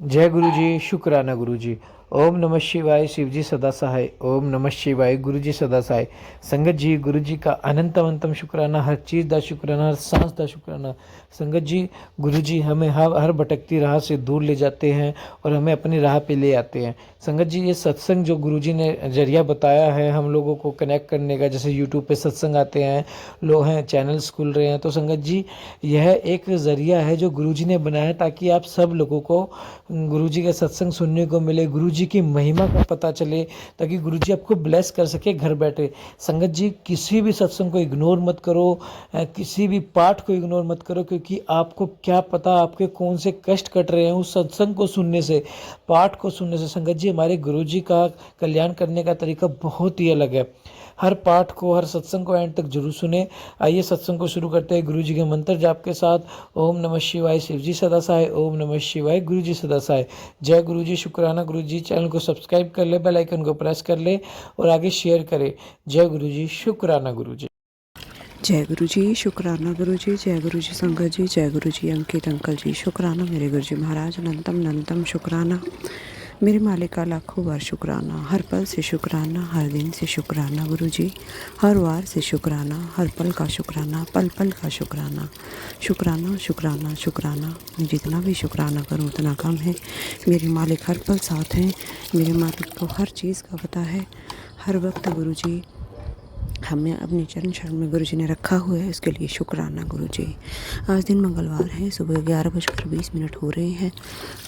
जय गुरु जी, शुक्राना गुरु जी। ओम नमः शिवाय, शिव जी सदा सहाय। ओम नमः शिवाय, गुरु जी सदा सहाय। संगत जी, गुरु जी का अनंत अनंतम शुक्राना, हर चीज़ का शुक्राना, हर सांस का शुक्राना। संगत जी, गुरु जी हमें हर भटकती राह से दूर ले जाते हैं और हमें अपनी राह पे ले आते हैं। संगत जी, ये सत्संग जो गुरु जी ने जरिया बताया है हम लोगों को कनेक्ट करने का, जैसे यूट्यूब पे सत्संग आते हैं, लोग हैं, चैनल्स खुल रहे हैं, तो संगत जी यह एक ज़रिया है जो गुरु जी ने बनाया है ताकि आप सब लोगों को गुरुजी का सत्संग सुनने को मिले, गुरुजी की महिमा का पता चले, ताकि गुरुजी आपको ब्लेस कर सके घर बैठे। संगत जी, किसी भी सत्संग को इग्नोर मत करो, किसी भी पाठ को इग्नोर मत करो, क्योंकि आपको क्या पता आपके कौन से कष्ट कट रहे हैं उस सत्संग को सुनने से, पाठ को सुनने से। संगत जी, हमारे गुरुजी का कल्याण करने का तरीका बहुत ही अलग है। हर पाठ को, हर सत्संग को एंड तक जरूर सुने। आइए सत्संग को शुरू करते हैं गुरु जी के मंत्र जाप के साथ। ओम नमः शिवाय, शिव जी सदा सहाय। ओम नमः शिवाय, गुरु जी सदा सहाय। जय गुरु जी, शुक्राना गुरु जी। चैनल को सब्सक्राइब कर ले, बेल आइकन को प्रेस कर ले और आगे शेयर करे। जय गुरु जी, शुक्राना गुरु जी। जय गुरु जी, शुक्राना गुरु जी। जय गुरु जी संगत जी। जय गुरु जी अंकित अंकल जी। शुक्राना मेरे गुरु जी महाराज, अनंतम अनंतम शुक्राना मेरे मालिक का लाखों बार शुक्राना। हर पल से शुक्राना, हर दिन से शुक्राना गुरु जी, हर वार से शुक्राना, हर पल का शुक्राना, पल पल का शुक्राना। शुक्राना शुक्राना शुक्राना, मैं जितना भी शुक्राना करूँ उतना कम है। मेरे मालिक हर पल साथ हैं, मेरे मालिक को हर चीज़ का पता है। हर वक्त गुरु जी हमें अपने चरण शरण में गुरु जी ने रखा हुआ है, इसके लिए शुक्राना गुरु जी। आज दिन मंगलवार है, सुबह 11:20 हो रहे हैं।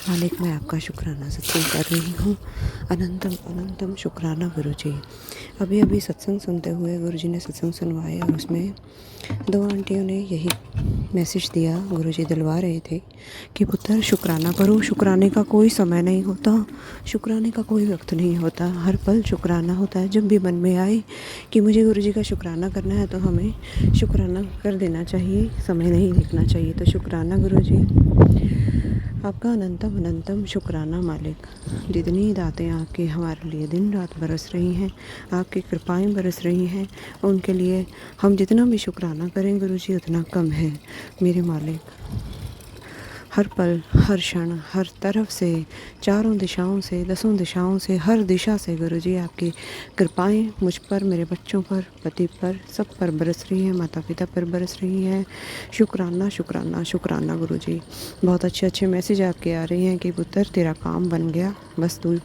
मालिक, मैं आपका शुक्राना सत्संग कर रही हूँ। अनंतम अनंतम शुक्राना गुरु जी। अभी अभी सत्संग सुनते हुए गुरु जी ने सत्संग सुनवाया और उसमें दो आंटियों ने यही मैसेज दिया, गुरु जी दिलवा रहे थे कि पुत्र शुक्राना करो। शुक्राने का कोई समय नहीं होता, शुक्राने का कोई वक्त नहीं होता, हर पल शुक्राना होता है। जब भी मन में आए कि मुझे गुरु जी का शुक्राना करना है तो हमें शुक्राना कर देना चाहिए, समय नहीं देखना चाहिए। तो शुक्राना गुरु जी, आपका अनंतम अनंतम शुक्राना मालिक। जितनी दातें आपकी हमारे लिए दिन रात बरस रही हैं, आपकी कृपाएं बरस रही हैं, उनके लिए हम जितना भी शुक्राना करें गुरु जी उतना कम है। मेरे मालिक, हर पल, हर क्षण, हर तरफ से, चारों दिशाओं से, दसों दिशाओं से, हर दिशा से गुरु जी आपकी कृपाएं मुझ पर, मेरे बच्चों पर, पति पर, सब पर बरस रही हैं, माता पिता पर बरस रही हैं। शुक्राना शुक्राना शुक्राना गुरु जी। बहुत अच्छे अच्छे मैसेज आपके आ रहे हैं कि पुत्र तेरा काम बन गया, बस तू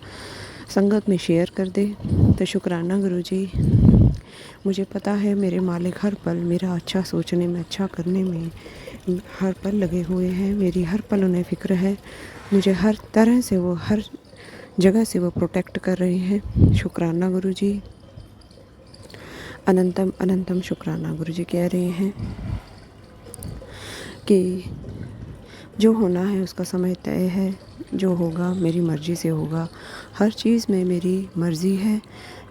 संगत में शेयर कर दे। तो शुक्राना गुरु जी। मुझे पता है मेरे मालिक हर पल मेरा अच्छा सोचने में, अच्छा करने में हर पल लगे हुए हैं। मेरी हर पल उन्हें फ़िक्र है। मुझे हर तरह से वो, हर जगह से वो प्रोटेक्ट कर रहे हैं। शुक्राना गुरु जी। अनंतम अनंतम शुक्राना गुरु जी। कह रहे हैं कि जो होना है उसका समय तय है, जो होगा मेरी मर्ज़ी से होगा। हर चीज़ में मेरी मर्ज़ी है।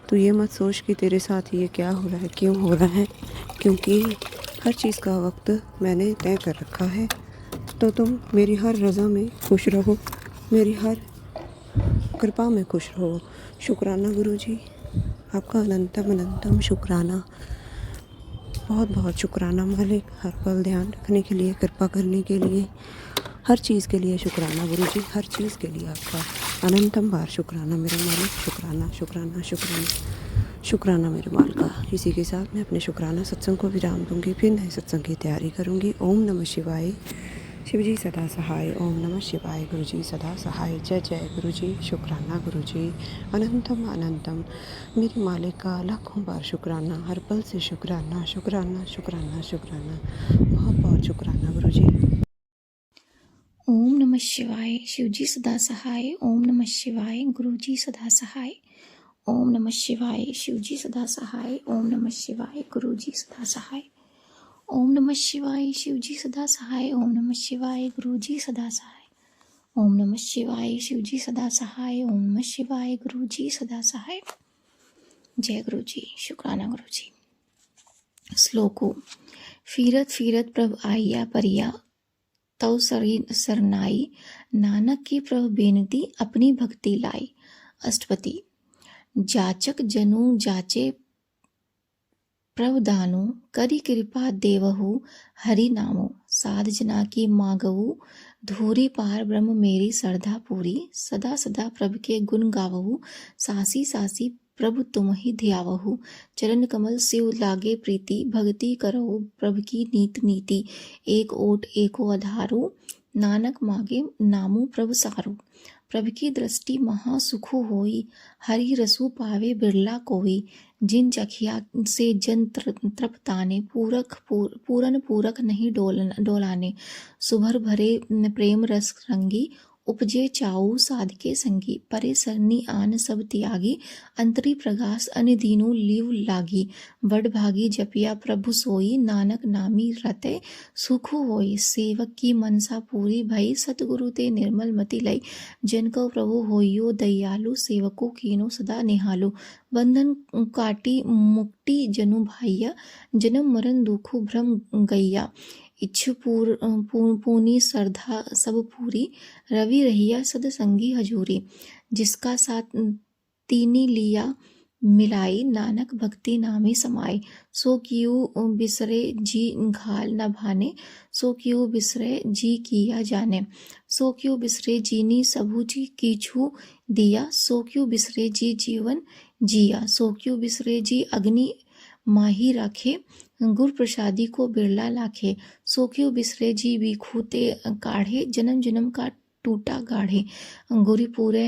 तो ये मत सोच कि तेरे साथ ये क्या हो रहा है, क्यों हो रहा है, क्योंकि हर चीज़ का वक्त मैंने तय कर रखा है। तो तुम मेरी हर रज़ा में खुश रहो, मेरी हर कृपा में खुश रहो। शुक्राना गुरु जी, आपका अनंतम अनंतम शुक्राना। बहुत बहुत शुक्राना मालिक, हर पल ध्यान रखने के लिए, कृपा करने के लिए, हर चीज़ के लिए शुक्राना गुरु जी। हर चीज़ के लिए आपका अनंतम बार शुक्राना मेरे मालिक। शुक्राना शुक्राना शुक्राना शुक्राना मेरे माल का। इसी के साथ मैं अपने शुक्राना सत्संग को विराम दूंगी, फिर नए सत्संग की तैयारी करूंगी। ओम नमः शिवाय, शिव जी सदा सहाय। ओम नमः शिवाय, गुरु जी सदा सहाय। जय जय गुरु जी, शुक्राना गुरु जी। अनंतम अनंतम मेरे मालिक का लाखों बार शुक्राना, हर पल से शुक्राना शुक्राना शुक्राना शुक्राना। बहुत बहुत शुक्राना गुरु जी। ओम नमः शिवाय, शिवजी सदा सहाय। ओम नमः शिवाय, गुरुजी सदा सहाय। ओम नमः शिवाय, शिवजी सदा सहाय। ओम नमः शिवाय, गुरुजी सदा सहाय। ओम नमः शिवाय, शिवजी सदा सहाय। ओम नमः शिवाय, गुरुजी सदा सहाय। ओम नमः शिवाय, शिवजी सदा सहाय। ओम नमः शिवाय, गुरुजी सदा सहाय। जय गुरुजी, शुक्राना गुरुजी। श्लोको। फिरत फिरत प्रभ आइया परिया, तव सरनाई, नानक की प्रभ बेनती अपनी भक्ति लाई। अष्टपदी। जाचक जनु जाचे प्रभु दानु करी कृपा देवहु हरि नामो साध जना की मागहु धूरी पार ब्रह्म मेरी श्रद्धा पूरी सदा सदा प्रभु के गुण गावहु सासी सासी प्रभु तुम ही ध्यावहु चरण कमल शिव लागे प्रीति भक्ति करहु प्रभु की नीत नीति एक ओट एको आधारू नानक मागे नामु प्रभु सारू प्रभु की दृष्टि महा सुखु होई हरि रसु पावे बिरला कोई जिन चखिया से जन तृप्ताने पूरन पूरक नहीं डोलाने सुभर भरे प्रेम रस रंगी उपजे चाऊ साधके संगी परे सरनी आन सब त्यागी अंतरी प्रगास अन दीनु लीव लागी बड़ भागी जपिया प्रभु सोई नानक नामी रते सुखु होई सेवक की मनसा पूरी भई सतगुरु ते निर्मल मति लई जिनको प्रभु होइयो दयालु सेवको कीनो सदा निहालु बंधन काटी मुक्ति जनु भाइया जन्म मरण दुखु भ्रम गैया इच्छु पूनी श्रद्धा सब पूरी रवि रहिया सद संगी हजूरी जिसका साथ तीनी लिया मिलाई नानक भक्ति नामे समाए सो कियो बिसरे जी घाल न भाने सो कियो बिसरे जी किया जाने सो कियो बिसरे जीनी सबू जी कीछू दिया सो कियो बिसरे जी जीवन जिया सो कियो बिसरे जी अग्नि माही राखे गुर प्रसादी को बिरला लाखे सो क्यों बिसरे जी बीखूते काढ़े जन्म जन्म का टूटा गाढ़े गुरी पूरे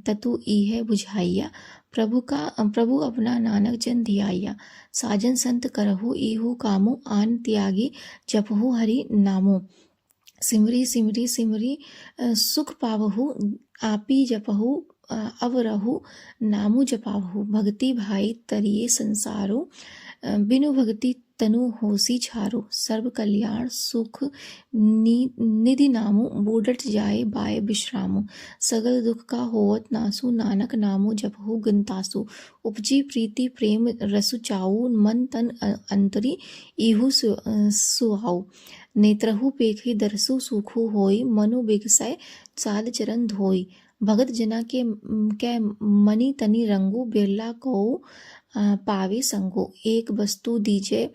ततु इहे बुझाइया प्रभु अपना नानक जन धियाइया साजन संत करहु इहु कामो आन त्यागी जपहु हरि नामो सिमरी सिमरी सिमरी सुख पावहु आपी जपहु अवरहु नामु जपावहु भक्ति भाई तरिये संसारो बिनु भक्ति तनु होसी छारो सर्व कल्याण सुख निधि नामु बूढ़ट जाए बाय विश्रामु सगल दुख का होवत नासु नानक नामु जपहु गंतासु उपजी प्रीति प्रेम रसु चाऊ मन तन अंतरी इहु सुहाऊ नेत्रहु पेखी दरसु सुखु होई मनु बिगसय साध चरण धोई भगत जना के मनी तनी रंगु बिरला को पावे संगो एक वस्तु दीजे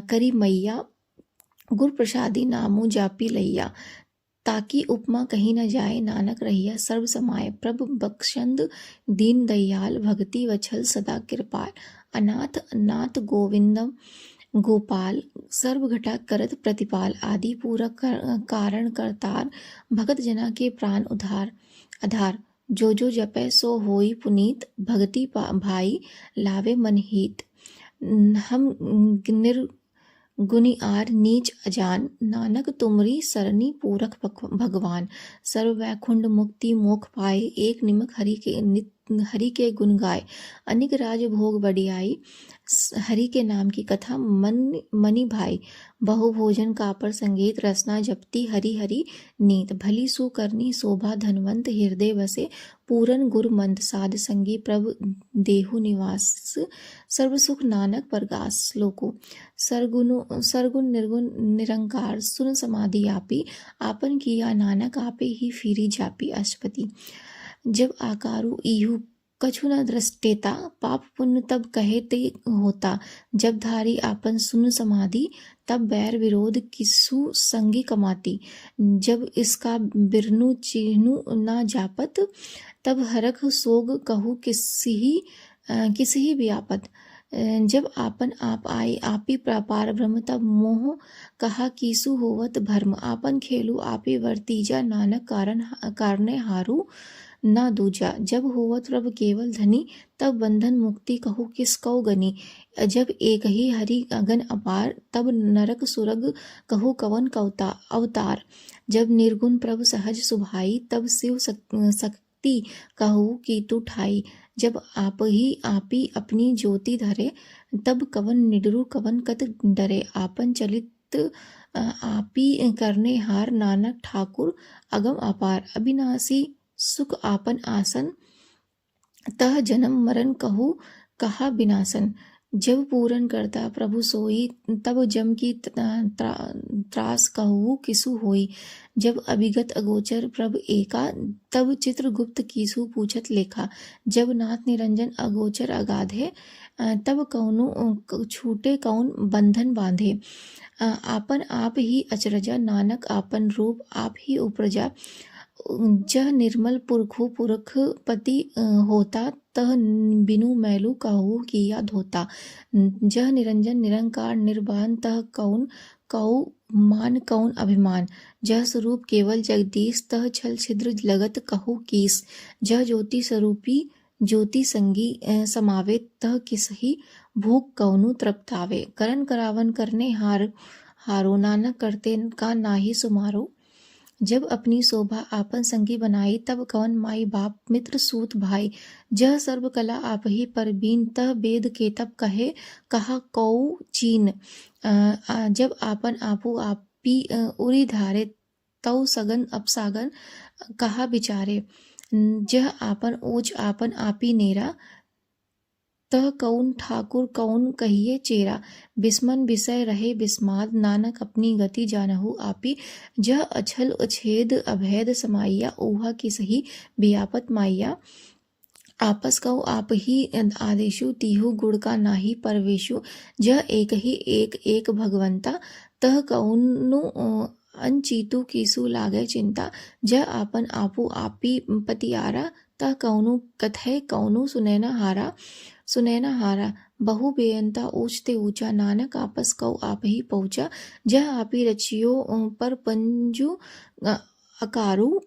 करी मैया गुर प्रसादी नामु जापी लैया ताकि उपमा कहीं न जाए नानक रहिया सर्व समाये प्रभु बख्शंद दीन दयाल भक्ति वछल सदा कृपाल अनाथ नाथ गोविंदम गोपाल सर्व घटा करत प्रतिपाल आदि पूरक कारण करतार भगत जना के प्राण उधार आधार जो जपै सो होई पुनीत भक्ति भाई लावे मन हित हम निर्गुणी आर नीच अजान नानक तुमरी सरनी पूरक भगवान सर्व वैकुंठ मुक्ति मोख पाए एक निमक हरि के गुण गाय अनिक राज भोग बढ़ियाई हरि के नाम की कथा मनी भाई बहु भोजन कापर संगीत रसना जपती हरि हरि नीत भली सुकरनी शोभा धनवंत हृदय बसे पूरन गुर मंद साध संगी प्रभु देहु निवास सर्व सुख नानक परगास श्लोको सरगुण निर्गुण निरंकार सुन समाधि आपी आपन किया नानक आपे ही फिरी जापी अष्टपति जब आकारु इहु कछु न दृष्टेता पाप पुण्य तब कहे ते होता जब धारी आपन सुन समाधि तब बैर विरोध किसु संगी कमाती जब इसका बिरनु चिन्हु न जापत तब हरख सोग कहू किसी ही व्यापत जब आपन आप आए आपी पार ब्रह्म तब मोह कहा कीसु होवत भर्म आपन खेलु आपी वर्तीजा नानक कारणे हारू ना दूजा जब होवत प्रभ केवल धनी तब बंधन मुक्ति कहू किस कौ गनी जब एक ही हरि अगन अपार तब नरक सुरग कहू कवन कवता अवतार जब निर्गुण प्रभ सहज सुभाई तब शिव शक्ति कहू की तू ठाई जब आप ही आपी अपनी ज्योति धरे तब कवन निडरु कवन कत डरे आपन चलित आपी करने हार नानक ठाकुर अगम अपार अविनाशी सुख आपन आसन तह जन्म मरण कहू कहा बिनासन जब पूरन करता प्रभु सोई, तब जम की त्रास कहू किसु होई। जब अभिगत अगोचर प्रभ एका, तब चित्रगुप्त कीसु पूछत लेखा। जब नाथ निरंजन अगोचर अगाधे, तब कौनु छूटे कौन बंधन बांधे। आपन आप ही अचरजा, नानक आपन रूप आप ही उपरजा। जह निर्मल पुरखु पुरख पति होता, तह बिनु मैलू कहू किया धोता। जह निरंजन निरंकार निर्वाण, तह कौन कऊ मान कौन अभिमान। जह स्वरूप केवल जगदीश, तह छल छिद्र लगत कहू कीस। जह ज्योति स्वरूपी ज्योति संगी समावे, तह किसही भूख कौनु तृप्तावे। करन करावन करने हारो, नानक करते का नाहि सुमारो। जब अपनी शोभा आपन संगी बनाई, तब कवन माई बाप मित्र सूत भाई। जह सर्व कला आप ही परबीन, तह वेद के तब कहे कहा कौ चीन। जब आपन आपू आपी उरी धारे, तौ सगन अपसागन कहा विचारे। जह आपन ओज आपन आपी नेरा, तह कौन ठाकुर कौन कहिए चेरा। बिस्मन विषय रहे बिस्माद, नानक अपनी गति जानहु आपी। जह अछल अछेद अभेद समाइया, ऊहा की सही व्यापत माइया। आपस कौ आप ही आदेशु, तीहु गुण का नाही परवेशु। जह एक ही एक एक भगवंता, तह कौनु अनचीतु कीसु लागे चिंता। जह आपन आपू आपी पतियारा, तह कौनु कथय कौनु सुनैना हारा। बहु बेअंता ऊंचते ऊंचा, नानक आपस कौ आप ही पहुँचा। जह आपी रचियो पर पंजु अकारू,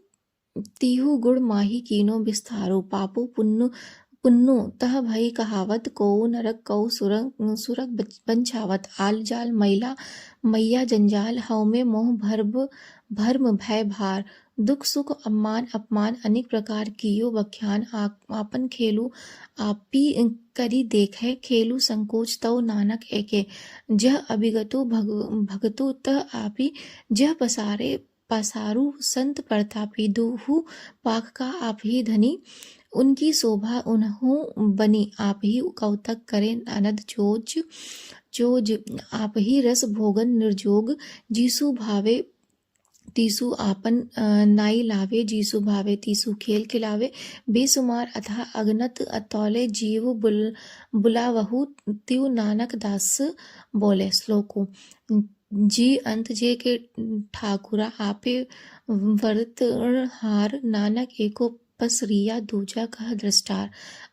तीहु गुण माही कीनो विस्तारो। पापो पुन्नु तह भई कहावत, को नरक कौ सुरग बंछावत। आल जाल मैला मैया जंजाल, हव में मोह भर्म भय भार। दुख सुख अम्मान अपमान, अनेक प्रकार कियो बख्यान। आपन खेलू आपी करी देखे, खेलू संकोच तौ नानक एके। जह अभिगतु भगतु, तह आपी जह पसारू संत प्रतापी। दुहु पाक का आप ही धनी, उनकी शोभा उन्हों बनी। आप ही कौतक करें अनद चोज, आप ही रस भोगन निर्जोग। जीसु भावे तीसु आपन नाई लावे, जीसु भावे तीसु खेल खिलावे। बेसुमार अथा अगनत अतौले, जीव बुलावहु त्यु नानक दास बोले। श्लोको जी अंत जे के ठाकुरा, आपे वर्त हार। नानक एको पसरिया, दूजा कह दृष्टार।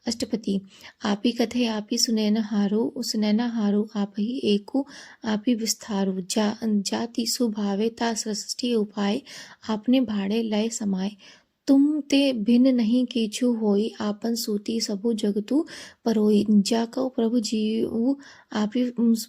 अष्टपति आपी कथे आपी सुनैना हारो, आप ही एको आपी विस्तारो। जा तीसु भावे, ता सृष्टि उपाय। आपने भाड़े लय समाय, तुम ते भिन्न नहीं कीछु होई। आपन सूती सबु जगतु परोई। जाकौ प्रभु जीव आपी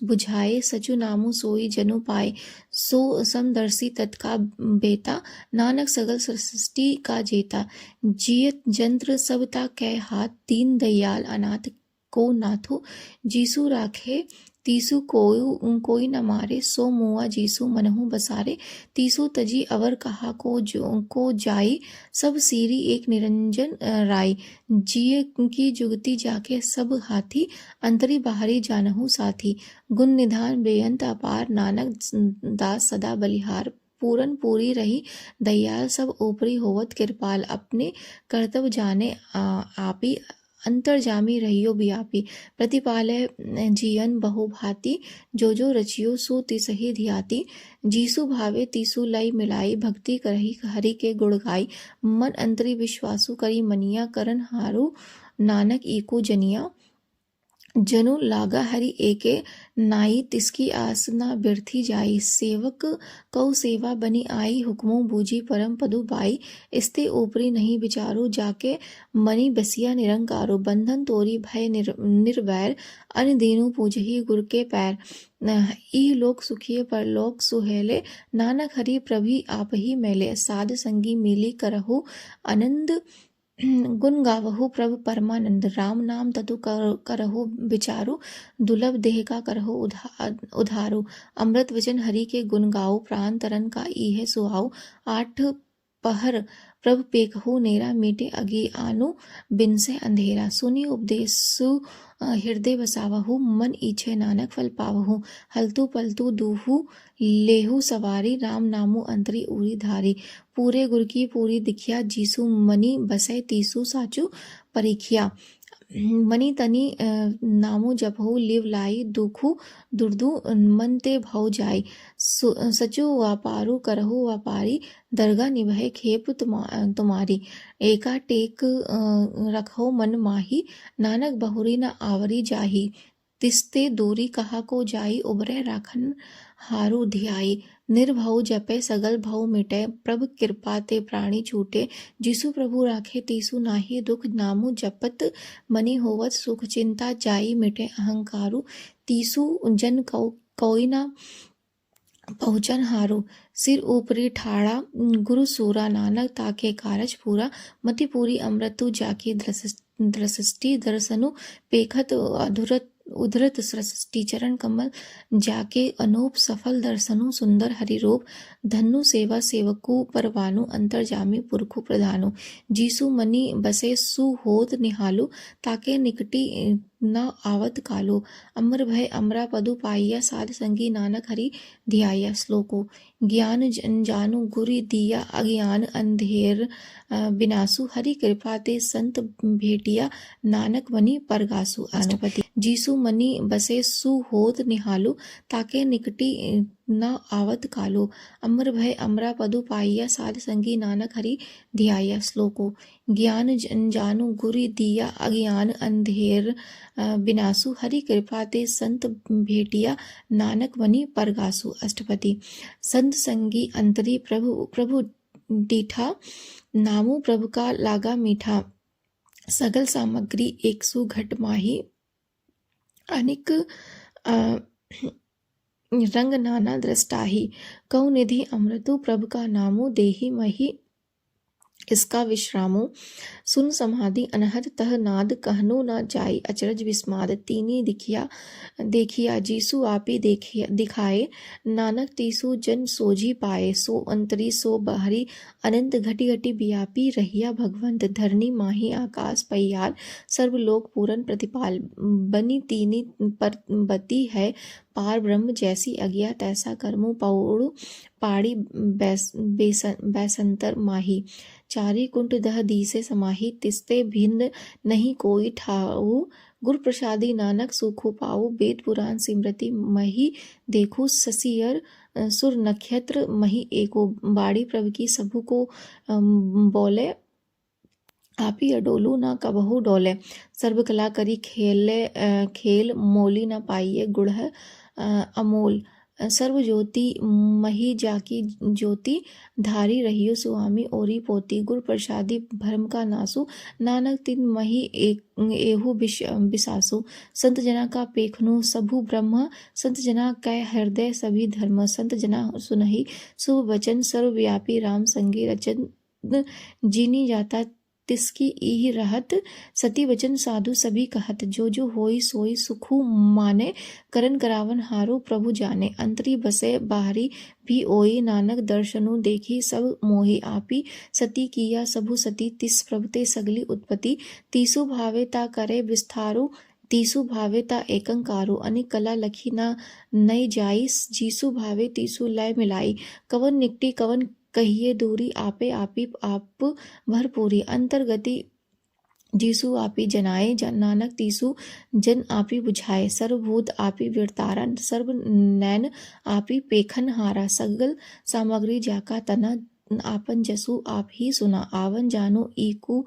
बुझाए, सचु नामु सोई जनु पाए। सो समदर्शी तत्का बेता, नानक सगल सृष्टि का जेता। जियत जंत्र सबता कै हाथ, दीन दयाल अनाथ को नाथो। जीसु राखे तीसु कोई न मारे, सो मुआ जीसु मनहु बसारे। तीसु तजी अवर कहा को जाई, सब सीरी एक निरंजन राई। जिय की जुगती जाके सब हाथी, अंतरी बाहरी जानहु साथी। गुण निधान बेअंत अपार, नानक दास सदा बलिहार। पूरन पूरी रही दयाल, सब ऊपरी होवत कृपाल। अपने कर्तव्य जाने आपी, अंतर्जामी रहियो व्यापी। प्रतिपालय जियन बहुभांति, जो रचियो सो तिसहि धियाती। जीसु भावे तीसु लय मिलाई, भक्ति करही हरि के गुण गाई। मन अंतरी विश्वासु करी मनिया, करन हारू नानक एको जनिया। जनु लागा हरि एके नाई, तिसकी आस न व्यर्थी जाई। सेवक कौ सेवा बनी आई, हुक्मों बूझी परम पदु पाई। इसते ऊपरी नहीं विचारो, जाके मनी बसिया निरंकारो। बंधन तोरी भय निर्वैर, अन दीनु पूजही गुर के पैर। इह लोक सुखिए परलोक सुहेले, नानक हरि प्रभु आप ही मेले। साध संगी मिली करहु आनंद, गुण गावहु प्रभु परमानंद। राम नाम ततु करहु विचारु, दुर्लभ देह का करहु उधारु। अमृत वचन हरि के गुण गाओ, प्राण तरन का इहे सुहाऊ। आठ पहर प्रभ पेखहु नेरा मीटे अज्ञानु बिनसे अंधेरा। सुनी उपदेसु हृदय बसावहु मन इच्छे नानक फल पावहु। हलतु पलतु दूहु लेहु सवारी राम नामु अंतरी उरी धारी। पूरे गुर की पूरी दिखिया जीसु मनी बसे तीसु साचु परीखिया। मनी तनी नामु जपहु लिव लाई दुखु दुर्दु मन ते भव जाई। सचु व्यापारु करहु व्यापारी दरगा निभय खेप तुम्हारी। एका टेक रखो मन माही नानक बहुरी न आवरी जाही। तिस्ते दूरी कहा को जाई उबरे राखन हारु धियाई। निर्भव जपे सगल भव मिटे प्रभ कृपा ते प्राणी छूटे। जिसु प्रभु राखे तीसु नाहि दुख नामु जपत मनि होवत सुख। चिंता जाई मिटे अहंकारु तीसु जन कोई ना पहुँचन हारू। सिर ऊपरी ठाड़ा गुरु सूरा नानक ताके कारज पूरा। मति पूरी अमृतु जाके दृष्टि दर्शनु पेखत उधरत सृष्टि। चरण कमल जाके अनूप सफल दर्शनु सुंदर हरि रूप। धनु सेवा सेवकु परवानु अंतर्जामी पुरखु प्रधानु। जीसु मनी बसे सु होत निहालु ताके निकटी न आवत कालो। अमर भय अमरा पदु पाइया साध संगी नानक हरि ध्याया। श्लोको ज्ञान जानु गुरु दिया अज्ञान अंधेर बिनासु। हरि कृपा ते संत भेटिया नानक मनी परगासु। अष्टपति जीसु मनी बसे सु होत निहालु ताके निकटी न आवत कालो। अमर भय अमरा पदु पाइया साध संगी नानक हरि ध्याया। श्लोको ज्ञान जानु गुरु दिया अज्ञान अंधेर बिनासु। हरि कृपा ते संत भेटिया नानक मनी परगासु। अष्टपति संत संगी अंतरी प्रभु डीठा नामु प्रभु का लागा मीठा। सगल सामग्री एक सु घट माही अनिक रंग नाना दृष्टाही। कौ निधि अमृतु प्रभु का नामु देहि मही इसका विश्रामो। सुन समाधि अनहद तह नाद कहनु न जाई। अचरज विस्माद तीनी देखिया जीसु आपी दिखाए। नानक तीसु जन सोझी पाए। सो अंतरी सो बाहरी अनंत घटी घटी व्यापी रहिया भगवंत। धरनी माही आकाश पयाल सर्वलोक पूरन प्रतिपाल। बनी तीनी बती है पार ब्रह्म जैसी अज्ञा तैसा कर्मु पौड़ु पाड़ी बैसंतर माही। चारी कुंट दह दीसे समाही तिस्ते भिन्न नहीं कोई ठाऊ। गुरु प्रसादी नानक सुखु पाऊ। वेद पुराण सिमरति मही देखू ससियर सुर नक्षत्र मही एको। बाड़ी प्रभु की सबु को बोले आपी अडोलू न कबहु डोले। सर्व कला करी खेल मोली न पाइये गुढ़ अमोल। सर्व ज्योति मही जाकी ज्योति धारी रहियो सुआमी ओरी पोती। गुरु प्रसादी भरम का नासु नानक तिन मही एहु बिसासु। संत जना का पेखनु सबु ब्रह्म संत जना कै हृदय सभी धर्म। संत जना सुनहि शुभ वचन सर्वव्यापी राम संगी रचन जीनी जाता तिसकी इहि रहत। सती वचन साधु सभी कहत जो होई सोई सुखु माने। करन करावन हारो प्रभु जाने। अंतरी बसे बाहरी भी ओई नानक दर्शनु देखी सब मोहि। आपी सती किया सबु सती तिस प्रभुते सगली उत्पत्ति। तीसु भावे ता करे विस्तारु तीसु भावे ता एकंकारो। अनेक कला लखी ना नई जाई जीसु भावे तीसु लय मिलाई। कवन निकटी कवन कहिए दूरी आपे आपी आप भरपूरी। अंतर्गति जीसु आपी जनाए नानक तीसु जन आपी बुझाए। सर्वभूत आपी विरतारा सर्व नैन आपी पेखन हारा। सगल सामग्री जाका तना आपन जसु आप ही सुना। आवन जानो ईकु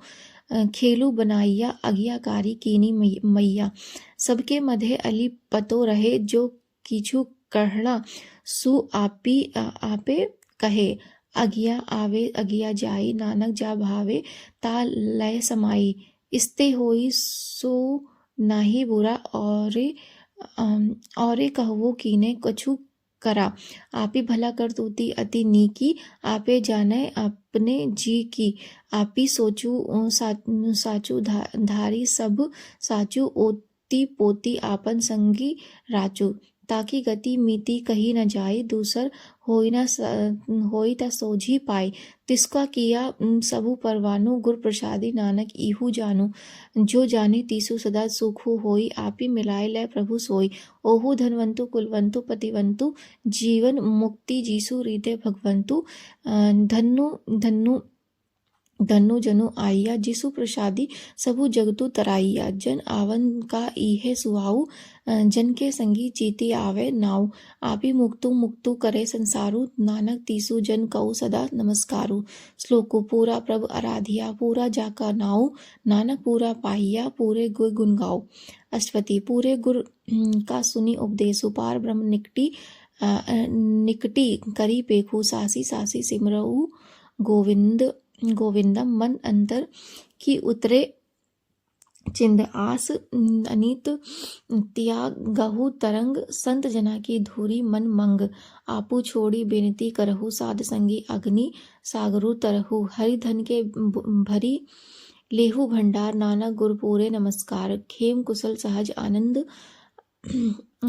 खेलू बनाइया आज्ञाकारी कीनी मैया। सबके मधे अली पतो रहे जो किछु कहला सु आपे कहे। अगिया आवे अगिया जाई नानक जा भावे ता लय समाई। इस्ते होई सो नाही बुरा औरे कहवो कीने कछु करा। आपी भला कर तूती अति नीकी आपे जाने अपने जी की। आपी सोचू साचू धारी सब साचू ओती पोती आपन संगी राचू। ताकि गति मीति कही न जाए, दूसर होई ता सोझी पाए। तिसका किया सबु परवानु, गुर प्रसादी नानक इहू जानू। जो जाने तीसु सदा सुखु होई, आपी मिलाए लै प्रभु सोई। ओहु धनवंतु कुलवंतु पतिवंतु, जीवन मुक्ति जीसु हृदय भगवंतु। धन्नु धन्नु धन्नु जनु आइया, जिसु प्रसादी सबु जगतु तराइया। जन आवन का इहे सुहाऊ, जन के संगी चीती आवे नाऊ। आपी मुक्तु मुक्तु करे संसारु, नानक तीसु जन कऊ सदा नमस्कारु। श्लोको पूरा प्रभु आराधिया, पूरा जाका नाऊ। नानक पूरा पाहिया, पूरे गुण गुण गाओ। अष्टपदी पूरे गुर का सुनी उपदेशु, पार ब्रह्म निकटी करी पेखु। सासी सासी सिमरऊ गोविंदम, मन अंतर की उतरे चिंद। आस अनित त्यागहु तरंग, संत जना की धूरी मन मंग। आपू छोड़ी बेनती करहु, साध संगी अग्नि सागरु तरहु। हरि धन के भरी लेहु भंडार, नानक गुर पूरे नमस्कार। खेम कुशल सहज आनंद,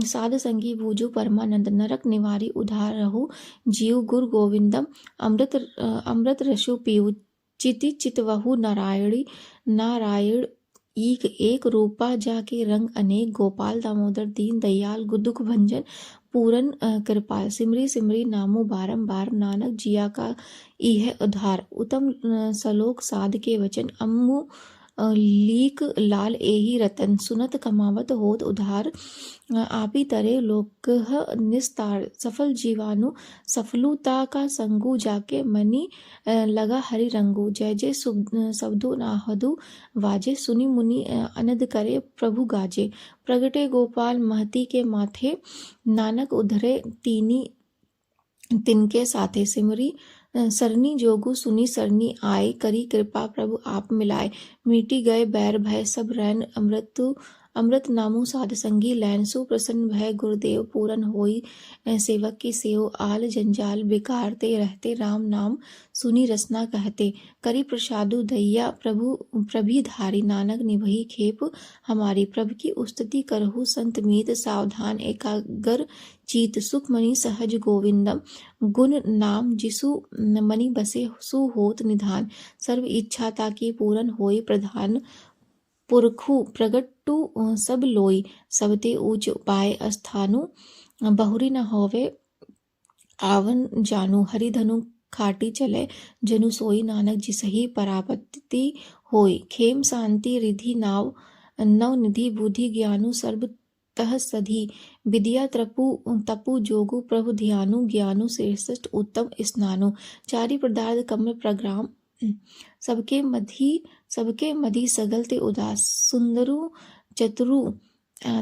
साध संगी भूजु परमानंद। नरक निवारी उधार रहु, जीव गुर गोविंदम। अमृत रसु पीऊ, चिति चितवहु नारायण ईक एक। रूपा जाके रंग अनेक, गोपाल दामोदर दीन दयाल। दुख भंजन पूरन कृपाल, सिमरी सिमरी नामो बारंबार। नानक जिया का इह उद्धार, उत्तम सलोक साध के वचन। अम्मु लीक लाल एही रतन, सुनत कमावत होत उधार। आपी तरे लोक निस्तार, सफल जीवानु सफलुता का संगु। जाके मनी लगा हरि रंगु, जय जय शब्दो नाहदु वाजे। सुनी मुनि अनद करे प्रभु गाजे, प्रगटे गोपाल महती के माथे। नानक उधरे तिनके साथे, सिमरी सरनी जोगु सुनी सरनी आए। करी कृपा प्रभु आप मिलाए, मिटी गए बैर भय सब रैन। अमृत नामु साध संगी लैन, सुप्रसन्न भय गुरुदेव पूरन होई। सेवक की सेव आल जंजाल, बिकारते रहते राम नाम सुनी रसना कहते। करी प्रसादु दैया प्रभु प्रभिधारी, नानक निभई खेप हमारी। प्रभु की उस्तति करहु संत मीत, सावधान एकागर चीत। सुख मणि सहज गोविंदम, गुण नाम जिसु मणि बसे सु होत निधान। सर्व इच्छा ताकि पूरन होई प्रधान, पुरखु प्रगटु सब लोई। सबते ऊंच पाए स्थानु, बहुरी न होवे आवन जानू। हरि धनु खाटी चले, जनु सोई। नानक जिसहि परापति होई। खेम शांति रिधि नाव निधि, बुद्धि ज्ञानु सर्ब तह सधी। विद्या तपु जोगु प्रभु ध्यानु, ज्ञानु श्रेष्ठ उत्तम स्नानु। चारि पदार्थ कमल प्रग्राम, सबके मधी सगल ते उदास। सुंदरु चतुरु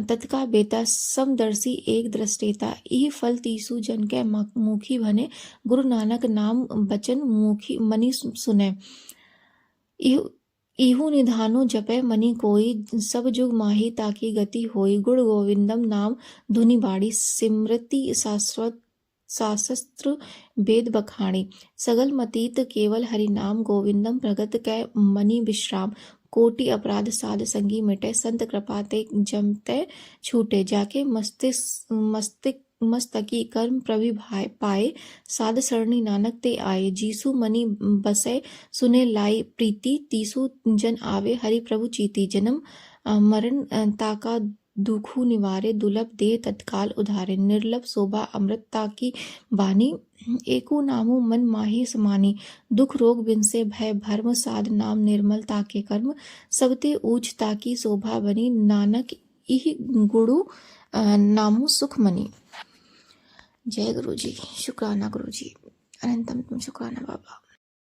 तत्का बेता, समदर्शी एक दृष्टेता। इह फल तीसु जन के मुखी बने, गुरु नानक नाम बचन मुखी मनि सुने। इहु निधानो जपे मनि कोई, सब जुग माही ताकि गति होई। गुण गोविंदम नाम धुनि बाड़ी, सिमृति शास्त्र वेद बखाणी। सगल मतीत केवल हरि नाम, गोविंदम प्रगत कै मनि विश्राम। कोटि अपराध साध संगी मिटे, संत कृपा ते जमते छूटे। जाके मस्तकी कर्म प्रभि पाए, साध सरणी नानक ते आए। जीसु मनि बसे सुने लाई प्रीति, तीसु जन आवे हरि प्रभु चीती। जन्म मरण ताका दुखु निवारे, दुर्लभ दे तत्काल उधारे। निर्लभ शोभा अमृतता की वाणी, एको नामु मन माही समानी। दुख रोग बिनसे भय भर्म, साध नाम निर्मल ताके कर्म। सबते ऊंच ताकी शोभा बनी, नानक इह गुरु नामु सुख मनी। जय गुरु जी, शुक्राना गुरु जी, अनंतम शुक्राना बाबा।